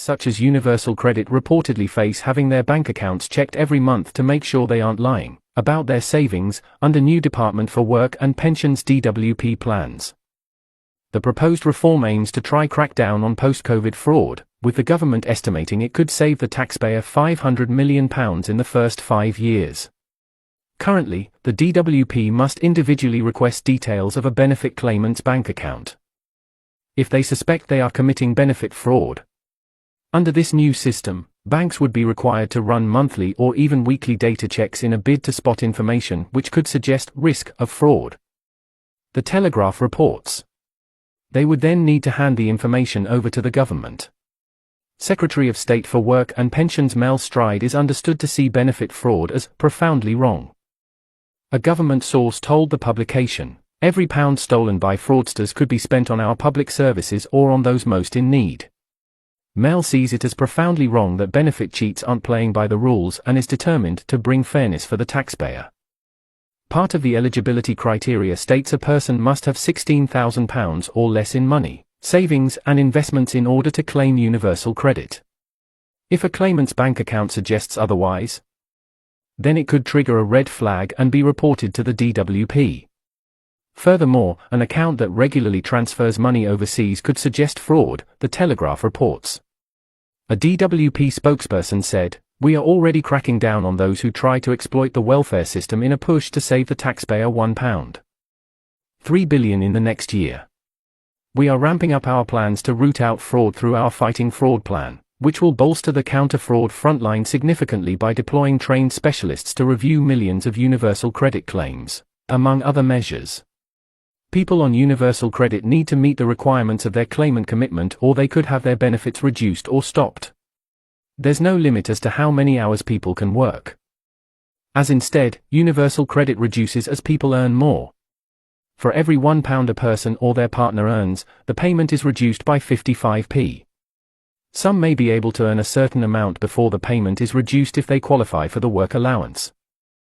such as Universal Credit reportedly face having their bank accounts checked every month to make sure they aren't lying about their savings, under new Department for Work and Pensions DWP plans. The proposed reform aims to try crack down on post-COVID fraud, with the government estimating it could save the taxpayer £500 million in the first 5 years. Currently, the DWP must individually request details of a benefit claimant's bank account if they suspect they are committing benefit fraud. Under this new system, banks would be required to run monthly or even weekly data checks in a bid to spot information which could suggest risk of fraud. The Telegraph reports. They would then need to hand the information over to the government. Secretary of State for Work and Pensions Mel Stride is understood to see benefit fraud as profoundly wrong. A government source told the publication, "Every pound stolen by fraudsters could be spent on our public services or on those most in need." Mel sees it as profoundly wrong that benefit cheats aren't playing by the rules and is determined to bring fairness for the taxpayer. Part of the eligibility criteria states a person must have £16,000 or less in money, savings and investments in order to claim universal credit. If a claimant's bank account suggests otherwise, then it could trigger a red flag and be reported to the DWP. Furthermore, an account that regularly transfers money overseas could suggest fraud, the Telegraph reports. A DWP spokesperson said, "We are already cracking down on those who try to exploit the welfare system in a push to save the taxpayer £1.3 billion in the next year. We are ramping up our plans to root out fraud through our Fighting Fraud plan, which will bolster the counter-fraud frontline significantly by deploying trained specialists to review millions of universal credit claims, among other measures. People on universal credit need to meet the requirements of their claimant commitment or they could have their benefits reduced or stopped. There's no limit as to how many hours people can work. As instead, universal credit reduces as people earn more. For every £1 a person or their partner earns, the payment is reduced by 55p. Some may be able to earn a certain amount before the payment is reduced if they qualify for the work allowance.